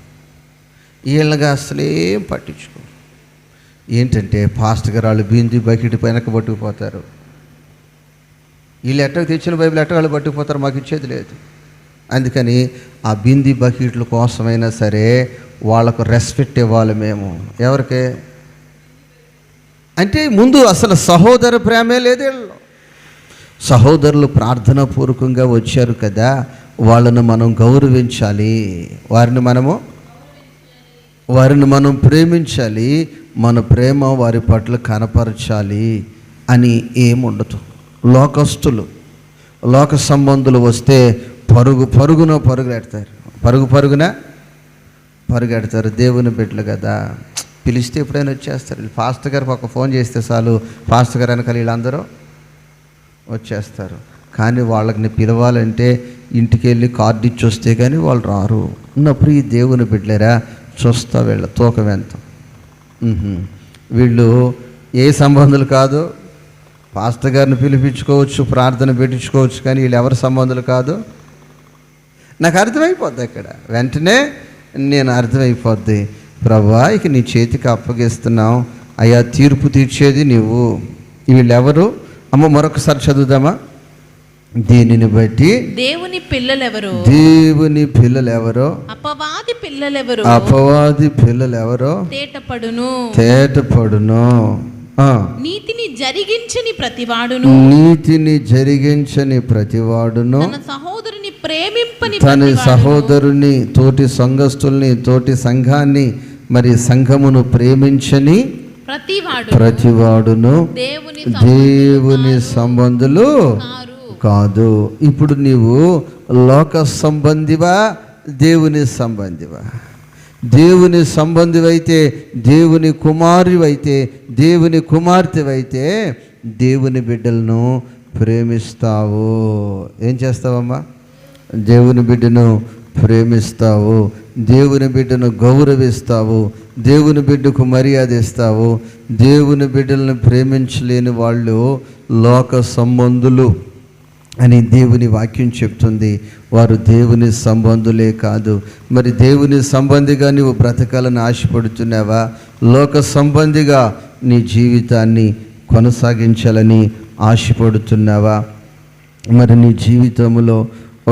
వీళ్ళగా అసలేం పట్టించుకోరు. ఏంటంటే పాస్టర్ గారు వాళ్ళు బింది బకెట్ వెనక పట్టుకుపోతారు. వీళ్ళు ఎట్టకు తెచ్చిన బైబిల్ ఎట్టగాళ్ళు పట్టుకుపోతారు, మాకు ఇచ్చేది లేదు. అందుకని ఆ బింది బకెట్ల కోసమైనా సరే వాళ్ళకు రెస్పెక్ట్ ఇవ్వాలి మేము. ఎవరికి అంటే ముందు అసలు సహోదర ప్రేమే లేదు వీళ్ళు. సహోదరులు ప్రార్థనాపూర్వకంగా వచ్చారు కదా, వాళ్ళను మనం గౌరవించాలి, వారిని మనం ప్రేమించాలి, మన ప్రేమ వారి పట్ల కనపరచాలి అని ఏముండదు. లోకస్తులు, లోక సంబంధులు వస్తే పరుగున పరుగెడతారు. దేవుని బిడ్డలు కదా, పిలిస్తే ఎప్పుడైనా వచ్చేస్తారు. పాస్టర్ గారికి ఒక ఫోన్ చేస్తే చాలు, పాస్టర్ గారు వెనకాల వీళ్ళందరూ వచ్చేస్తారు. కానీ వాళ్ళని పిలవాలంటే ఇంటికి వెళ్ళి కార్డు ఇచ్చి వస్తే కానీ వాళ్ళు రారు. ఉన్నప్పుడు ఈ దేవుని బిడ్డలేరా చూస్తా వీళ్ళ తూకం ఎంత. వీళ్ళు ఏ సంబంధాలు కాదు. పాస్టర్ గారిని పిలిపించుకోవచ్చు, ప్రార్థన పెట్టించుకోవచ్చు, కానీ వీళ్ళు ఎవరి సంబంధాలు కాదు. నాకు అర్థమైపోద్ది అక్కడ, వెంటనే నేను అర్థమైపోద్ది, ప్రభువా ఇక నీ చేతికి అప్పగిస్తున్నాం అయ్యా, తీర్పు తీర్చేది నువ్వు. వీళ్ళెవరు అమ్మ మరొకసారి చదువుదామా? దీనిని బట్టి దేవుని పిల్లలెవరు, దేవుని పిల్లలెవరో, అపవాది పిల్లలెవరు, అపవాది పిల్లలెవరో తేటపడును. నీతిని జరిగించని ప్రతివాడును, నీతిని జరిగించని ప్రతివాడును, తన సహోదరుని ప్రేమింపని, తన సహోదరుని, తోటి సంఘస్థుల్ని, తోటి సంఘాన్ని, మరి సంఘమును ప్రేమించని ప్రతివాడును దేవుని సంబంధులు కాదు. ఇప్పుడు నీవు లోక సంబంధివా, దేవుని సంబంధివా? దేవుని సంబంధివైతే, దేవుని కుమారువైతే, దేవుని కుమార్తెవైతే దేవుని బిడ్డలను ప్రేమిస్తావు. ఏం చేస్తావమ్మా? దేవుని బిడ్డను ప్రేమిస్తావు, దేవుని బిడ్డను గౌరవిస్తావు, దేవుని బిడ్డకు మర్యాద ఇస్తావు. దేవుని బిడ్డలను ప్రేమించలేని వాళ్ళు లోక సంబంధులు అని దేవుని వాక్యం చెప్తుంది. వారు దేవుని సంబంధులే కాదు. మరి దేవుని సంబంధిగా నీవు బ్రతకాలని ఆశపడుతున్నావా? లోక సంబంధిగా నీ జీవితాన్ని కొనసాగించాలని ఆశపడుతున్నావా? మరి నీ జీవితంలో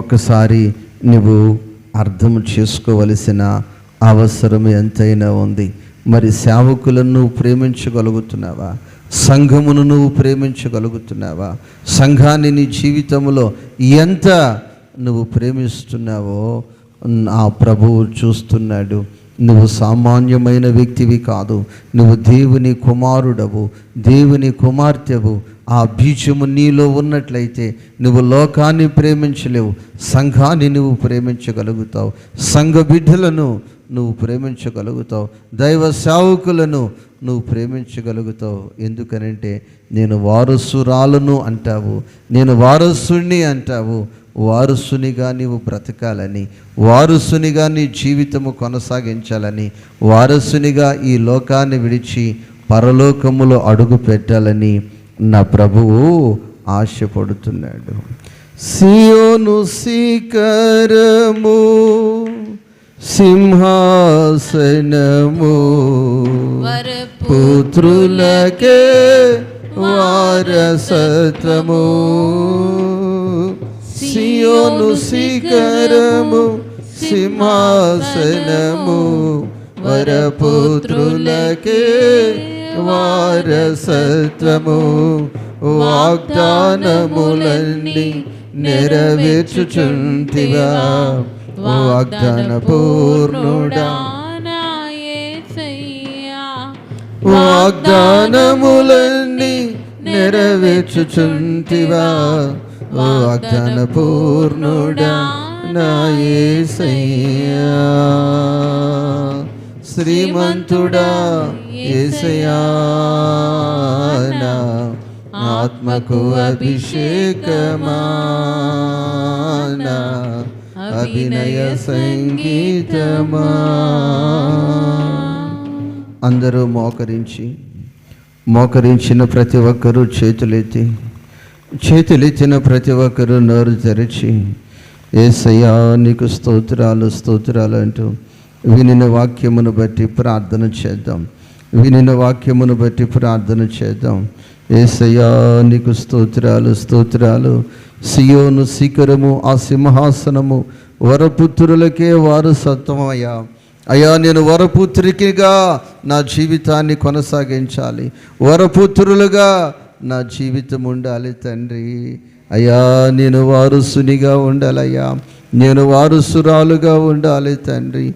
ఒక్కసారి నువ్వు అర్థం చేసుకోవలసిన అవసరం ఎంతైనా ఉంది. మరి సేవకులను నువ్వు ప్రేమించగలుగుతున్నావా? సంఘమును నువ్వు ప్రేమించగలుగుతున్నావా? సంఘాన్ని నీ జీవితంలో ఎంత నువ్వు ప్రేమిస్తున్నావో ఆ ప్రభువు చూస్తున్నాడు. నువ్వు సామాన్యమైన వ్యక్తివి కాదు, నువ్వు దేవుని కుమారుడవు, దేవుని కుమార్తెవు. ఆ బీజము నీలో ఉన్నట్లయితే నువ్వు లోకాన్ని ప్రేమించలేవు, సంఘాన్ని నువ్వు ప్రేమించగలుగుతావు, సంఘ బిడ్డలను నువ్వు ప్రేమించగలుగుతావు, దైవ సేవకులను నువ్వు ప్రేమించగలుగుతావు. ఎందుకనంటే నేను వారసురాలను అంటావు, నేను వారసుని అంటావు. వారసునిగా నీవు బ్రతకాలని, వారసునిగా నీ జీవితము కొనసాగించాలని, వారసునిగా ఈ లోకాన్ని విడిచి పరలోకములో అడుగు పెట్టాలని నా ప్రభువు ఆశపడుతున్నాడు. సియోను శిఖరము సింహాసనము పుత్రులకే వారసత్వము. సియోను శిఖరము సింహాసనము వరపుత్రులకే వారసత్వము. వాగ్దానములన్నీ నెరవేర్చుచుంటివా వాగ్దాన పూర్ణుడా, వాగ్దానములన్నీ నెరవేర్చుచుంటివా వాగ్దాన పూర్ణుడా నా యేసయ్యా. శ్రీమంతుడా యేసయ్యా, నా ఆత్మకు అభిషేకమా, నా అభినయ సంగీతమా. అందరూ మోకరించిన ప్రతి ఒక్కరూ చేతులెత్తిన ప్రతి ఒక్కరూ నోరు తెరిచి యేసయ్యా నీకు స్తోత్రాలు స్తోత్రాలు అంటూ వినిన వాక్యమును బట్టి ప్రార్థన చేద్దాం. వినిన వాక్యమును బట్టి ప్రార్థన చేద్దాం. యేసయ్యా నీకు స్తోత్రాలు స్తోత్రాలు. సియోను శిఖరము ఆ సింహాసనము వరపుత్రులకే వారసత్వం అయ్యా. అయ్యా నేను వరపుత్రికిగా నా జీవితాన్ని కొనసాగించాలి, వరపుత్రులుగా నా జీవితం ఉండాలి తండ్రి. అయ్యా నేను వారసునిగా ఉండాలయ్యా, నేను వారసురాలుగా ఉండాలి తండ్రి.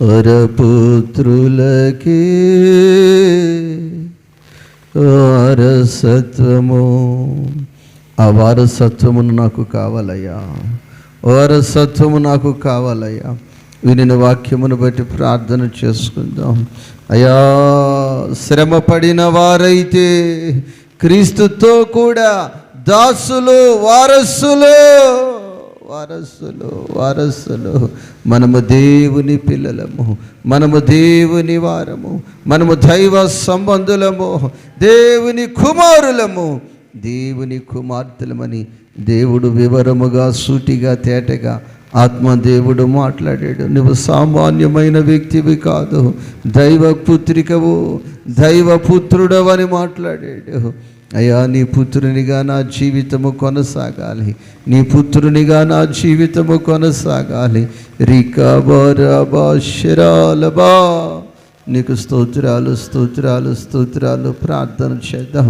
వరపుత్రులకే వారసత్వము ఆ వారసత్వమును నాకు కావాలయ్యా, వారసత్వము నాకు కావాలయ్యా. వినిన వాక్యమును బట్టి ప్రార్థన చేసుకుందాం. అయ్యా, శ్రమ పడిన వారైతే క్రీస్తుతో కూడా దాసులు, వారసులు, వారసులు, వారసులు. మనము దేవుని పిల్లలము, మనము దేవుని వారము, మనము దైవ సంబంధులము, దేవుని కుమారులము, దేవుని కుమార్తెలమని దేవుడు వివరముగా, సూటిగా, తేటగా ఆత్మదేవుడు మాట్లాడాడు. నువ్వు సామాన్యమైన వ్యక్తివి కాదు, దైవ పుత్రికవు, దైవ పుత్రుడవని మాట్లాడాడు. అయ్యా, నీ పుత్రునిగా నా జీవితము కొనసాగాలి, నీ పుత్రునిగా నా జీవితము కొనసాగాలి. రికబరబా శరాలబా. నీకు స్తోత్రాలు, స్తోత్రాలు, స్తోత్రాలు. ప్రార్థన చేద్దాం,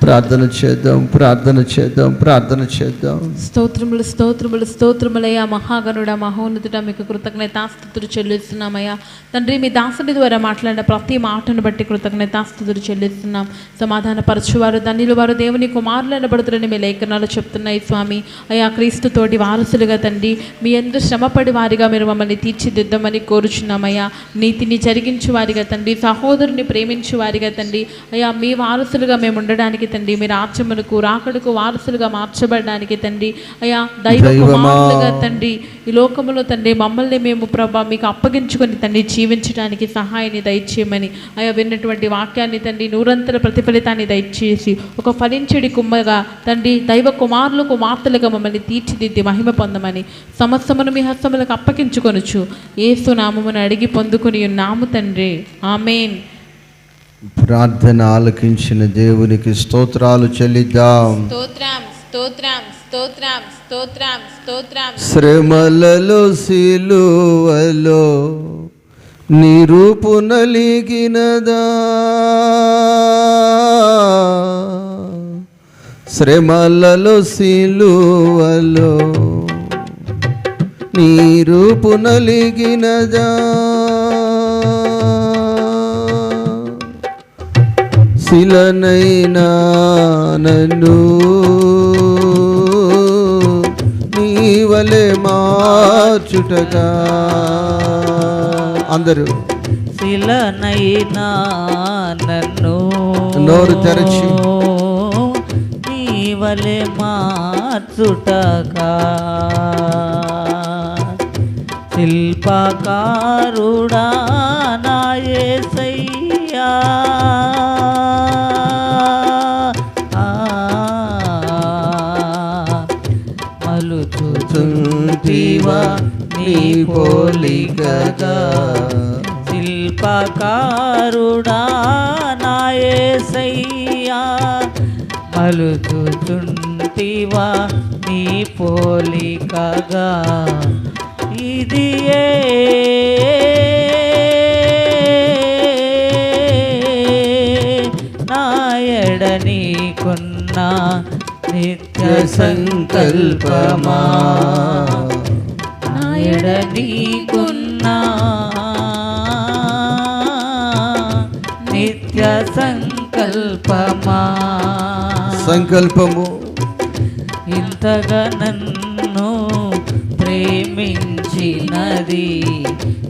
ప్రార్థన చేద్దాం, ప్రార్థన చేద్దాం, ప్రార్థన చేద్దాం. స్తోత్రములు, స్తోత్రములు, స్తోత్రములయ్యా. మహాగణుడ, మహోన్నతుడ, మీకు కృతజ్ఞతాస్తుతులు చెల్లిస్తున్నామయ్యా. తండ్రి, మీ దాసుని ద్వారా మాట్లాడిన ప్రతి మాటను బట్టి కృతజ్ఞతాస్తుతులు చెల్లిస్తున్నాం. సమాధాన పరచువారు ధన్యులు వారు దేవుని కుమారులు అనబడుతురని మీ లేఖనాలు చెప్తున్నాయి స్వామి. అయ్యా, క్రీస్తు తోటి వారసులుగా తండ్రి, మీ యందు శ్రమపడి వారిగా మీరు మమ్మల్ని తీర్చిదిద్దామని కోరుచున్నామయ్యా. నీతిని జరిగించు వారిగా తండ్రి, సహోదరుని ప్రేమించు వారిగా తండ్రి, అయ్యా, మీ వారసులుగా మేము ఉండడానికి తండ్రి, మీ రాజ్యములకు రాకడకు వారసులుగా మార్చబడడానికి తండ్రి, అయ్యా, దైవ కుమారులుగా తండ్రి, ఈ లోకములో తండ్రి మమ్మల్ని మేము ప్రభా మీకు అప్పగించుకొని తండ్రి జీవించడానికి సహాయాన్ని దయచేయమని, అయ్యా, విన్నటువంటి వాక్యాన్ని తండ్రి నూరంతర ప్రతిఫలితాన్ని దయచేసి ఒక ఫలించడి కుమ్మగా తండ్రి దైవ కుమారులు, కుమార్తెలుగా మమ్మల్ని తీర్చిదిద్ది మహిమ పొందమని సమస్తమును మీ హస్తములకు అప్పగించుకొనుచు యేసు నామమును అడిగి పొందుకుని ఉన్నాము తండ్రి. ఆమేన్. ప్రార్థన ఆలకించిన దేవునికి స్తోత్రాలు చెల్లిద్దాం. స్తోత్రం, స్తోత్రం, స్తోత్రం, స్తోత్రం, స్తోత్రం. శ్రమలలో సిలువలో నీ రూపు నలిగినదా, శ్రమలలో సిలువలో నీ రూపు నలిగినదా, శిలనైనా నన్ను నీవలే మార్చుటగా. అందరూ శిలనైనా నన్ను నోరు తెరచి నీవలే మార్చుటగా, శిల్పకారుడా నా యేసయ్యా, మలుచుచుంటివా నీ పోలికగా, శిల్పకారుడా నా యేసయ్యా, మలుచుచుంటివా నీ పోలికగా. ఇది నాయడ నీకున్న నిత్య సంకల్పమా, నాయడ నీకున్న నిత్య సంకల్పమా. సంకల్పము ఇంతగా నన్ను ప్రేమించినది,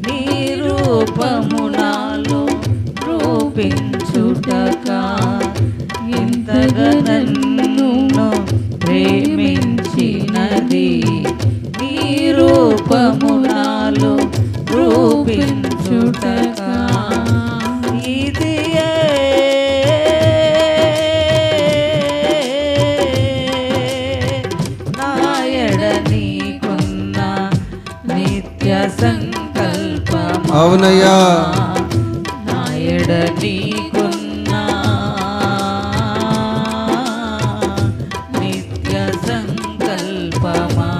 నీ రూపము నాలో రూపించుటకా. ఇంతగా నన్ను ప్రేమించినది, నీ రూపము నాలో రూపించుటకా. ఇది నాయడ నీకున్న నిత్య సంకల్పమా. అవునయ్యా, నాయడ నీకున్న నిత్య సంకల్పమా.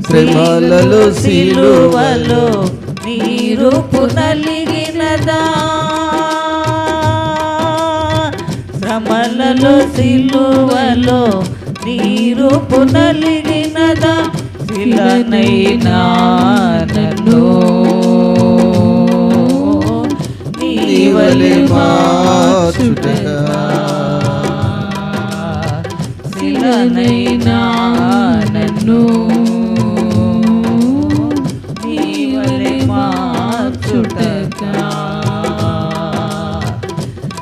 శ్రమలలో సిలువలో నీ రూపు నలిగినదా, శ్రమలలో సిలువలో నీ రూపు నలిగినదా, శిలనైనా నన్ను నీ వలె మార్చుటగా శిలనైనా నన్ను నీ వలె మార్చుటగా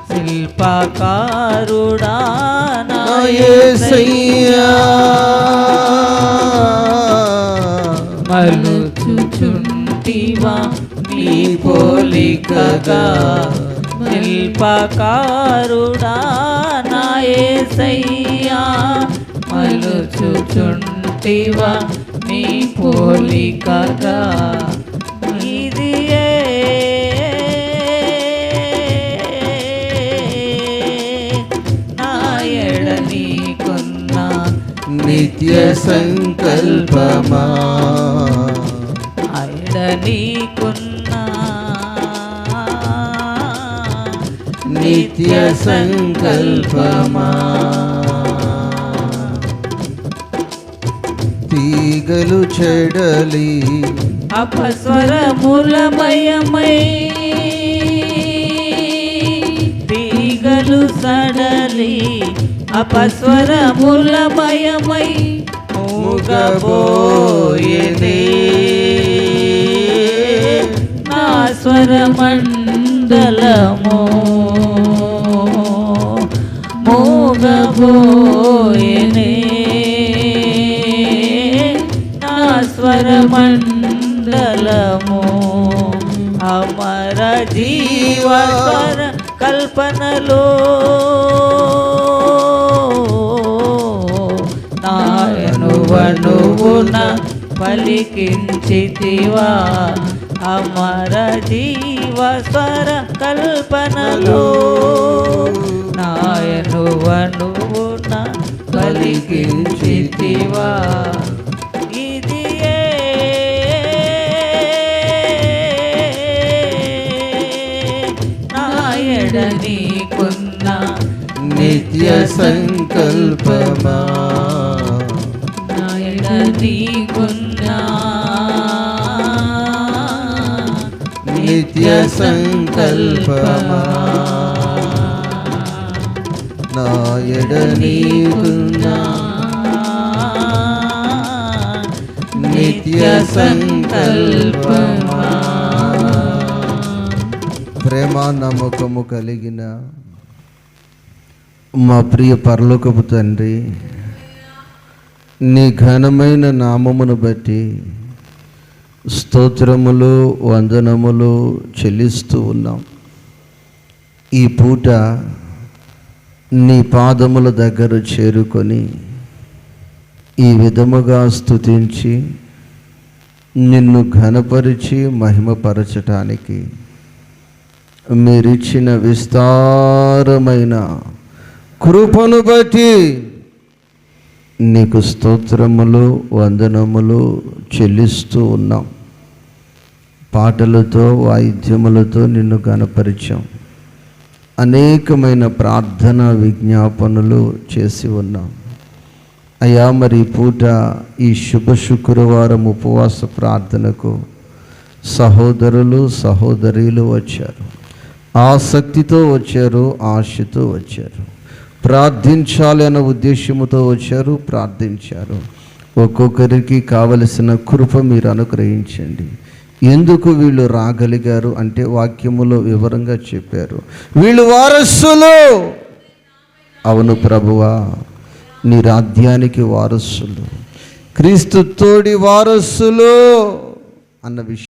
శిల్పకారుడా నా యేసయ్యా మలుచుచుంటివా నీ పోలికగా శిల్పకారుడా నా యేసయ్యా మలుచుచుంటివా నీ పోలికగా ఇది నా ఎడ నీకున్న నిత్య సంకల్పమా ఎడ నీకున్న నిత్య సంకల్పమా తీగలు చెడలి అపస్వరములమయమై తీగలు సడలి అపస్వరములమయమై మూగబోయేనే నా స్వరమండలము మూగబోయేనే నా స్వరమండలము అమర జీవస్వర కల్పనలో నాయనువనువున పలికించితివా అమర జీవస్వర కల్పనలో నాయనువనువున పలికించితివా ఇది నాయడ నీకున్న నిత్య సంకల్పమా నాయడ నీకున్న నిత్య సంకల్పమా నా ఎడ నీకున్న నిత్య సంకల్పమా. ప్రేమ నమ్మకము కలిగిన మా ప్రియ పరలోకపు తండ్రి, నీ ఘనమైన నామమును బట్టి స్తోత్రములు వందనములు చెల్లిస్తూ ఉన్నాం. ఈ పూట నీ పాదముల దగ్గర చేరుకొని ఈ విధముగా స్తుతించి నిన్ను ఘనపరిచి మహిమపరచటానికి మీరిచ్చిన విస్తారమైన కృపను బట్టి నీకు స్తోత్రములు వందనములు చెల్లిస్తూ ఉన్నాం. పాటలతో వాయిద్యములతో నిన్ను ఘనపరిచాం. అనేకమైన ప్రార్థన విజ్ఞాపనలు చేసి ఉన్నాం. అయ్యా, మరి పూట ఈ శుభ శుక్రవారం ఉపవాస ప్రార్థనకు సహోదరులు సహోదరీలు వచ్చారు. ఆసక్తితో వచ్చారు, ఆశతో వచ్చారు, ప్రార్థించాలి అన్న ఉద్దేశముతో వచ్చారు, ప్రార్థించారు. ఒక్కొక్కరికి కావలసిన కృప మీరు అనుగ్రహించండి. ఎందుకు వీళ్ళు రాగలిగారు అంటే వాక్యములో వివరంగా చెప్పారు. వీళ్ళు వారసులు. అవును ప్రభువా, నీ రాజ్యానికి వారసులు, క్రీస్తు తోడి వారసులు అన్న విషయం